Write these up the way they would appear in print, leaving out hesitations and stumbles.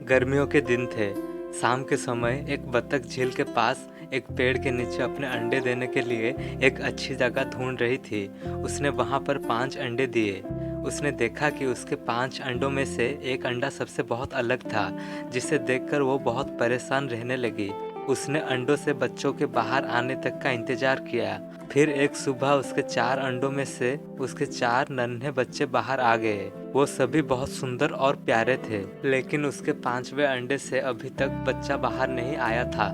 गर्मियों के दिन थे। शाम के समय एक बतख झील के पास एक पेड़ के नीचे अपने अंडे देने के लिए एक अच्छी जगह ढूंढ रही थी। उसने वहां पर 5 अंडे दिए। उसने देखा कि उसके 5 अंडों में से एक अंडा सबसे बहुत अलग था, जिसे देखकर वो बहुत परेशान रहने लगी। उसने अंडों से बच्चों के बाहर आने तक का इंतजार किया। फिर एक सुबह उसके 4 अंडों में से उसके 4 नन्हे बच्चे बाहर आ गए। वो सभी बहुत सुंदर और प्यारे थे, लेकिन उसके 5वें अंडे से अभी तक बच्चा बाहर नहीं आया था।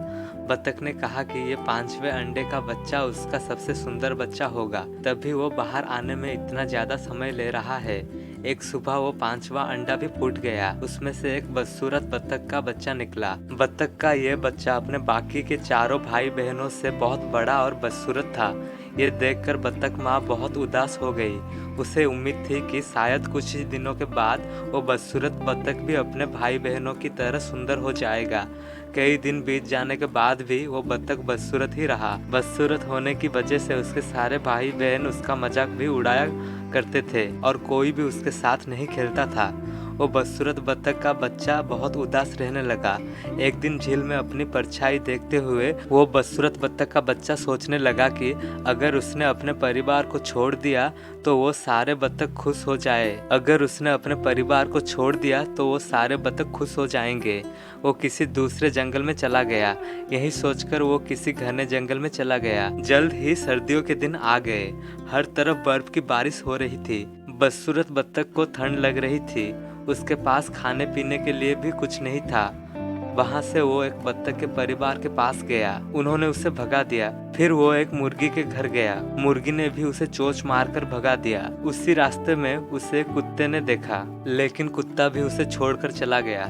बतख ने कहा कि ये 5वें अंडे का बच्चा उसका सबसे सुंदर बच्चा होगा, तभी वो बाहर आने में इतना ज्यादा समय ले रहा है। एक सुबह वो 5वां अंडा भी फूट गया। उसमें से एक बदसूरत बतख का बच्चा निकला। बतख का ये बच्चा अपने बाकी के चारों भाई बहनों से बहुत बड़ा और बदसूरत था। ये देखकर बतख माँ बहुत उदास हो गई। उसे उम्मीद थी कि शायद कुछ ही दिनों के बाद वो बदसूरत बतख भी अपने भाई बहनों की तरह सुंदर हो जाएगा। कई दिन बीत जाने के बाद भी वो बतख बदसूरत ही रहा। बदसूरत होने की वजह से उसके सारे भाई बहन उसका मजाक भी उड़ाया करते थे और कोई भी उसके साथ नहीं खेलता था। वो बदसूरत बतख का बच्चा बहुत उदास रहने लगा। एक दिन झील में अपनी परछाई देखते हुए वो बदसूरत बतख का बच्चा सोचने लगा कि अगर उसने अपने परिवार को छोड़ दिया तो वो सारे बतख खुश हो जाए। अगर उसने अपने परिवार को छोड़ दिया तो वो सारे बतख खुश हो जाएंगे। वो किसी दूसरे जंगल में चला गया। यही सोचकर वो किसी घने जंगल में चला गया। जल्द ही सर्दियों के दिन आ गए। हर तरफ बर्फ की बारिश हो रही थी। बदसूरत बतख को ठंड लग रही थी। उसके पास खाने पीने के लिए भी कुछ नहीं था। वहां से वो एक बत्तख के परिवार के पास गया। उन्होंने उसे भगा दिया। फिर वो एक मुर्गी के घर गया। मुर्गी ने भी उसे चोंच मारकर भगा दिया। उसी रास्ते में उसे एक कुत्ते ने देखा, लेकिन कुत्ता भी उसे छोड़कर चला गया।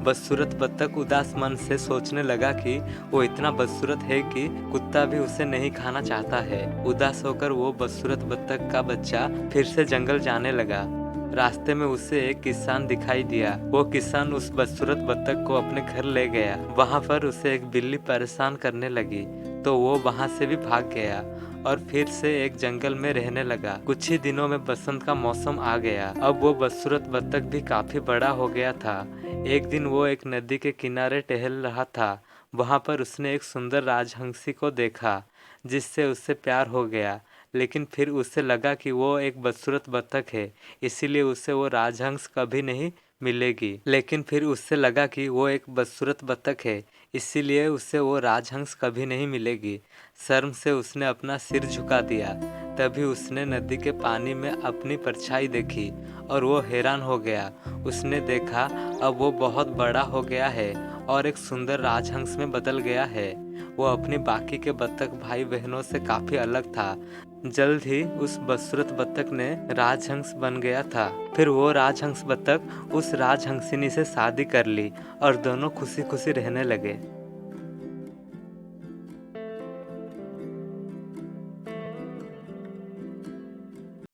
बदसूरत बत्तख उदास मन से सोचने लगा कि वो इतना बदसूरत है कि कुत्ता भी उसे नहीं खाना चाहता है। उदास होकर वो बदसूरत बत्तख का बच्चा फिर से जंगल जाने लगा। रास्ते में उसे एक किसान दिखाई दिया। वो किसान उस बदसूरत बतख को अपने घर ले गया। वहां पर उसे एक बिल्ली परेशान करने लगी, तो वो वहां से भी भाग गया और फिर से एक जंगल में रहने लगा। कुछ ही दिनों में बसंत का मौसम आ गया। अब वो बदसूरत बतख भी काफी बड़ा हो गया था। एक दिन वो एक नदी के किनारे टहल रहा था। वहां पर उसने एक सुंदर राजहंसी को देखा, जिससे उससे प्यार हो गया। लेकिन फिर उसे लगा कि वो एक बदसूरत बतख है, इसीलिए उसे वो राजहंस कभी नहीं मिलेगी। लेकिन फिर उससे लगा कि वो एक बदसूरत बतख है, इसीलिए उसे वो राजहंस कभी नहीं मिलेगी। शर्म से उसने अपना सिर झुका दिया। तभी उसने नदी के पानी में अपनी परछाई देखी और वो हैरान हो गया। उसने देखा अब वो बहुत बड़ा हो गया है और एक सुंदर राजहंस में बदल गया है। वो अपने बाकी के बतख भाई बहनों से काफी अलग था। जल्द ही उस बदसूरत बतख ने राजहंस बन गया था। फिर वो राजहंस बतख उस राजहंसिनी से शादी कर ली और दोनों खुशी खुशी रहने लगे।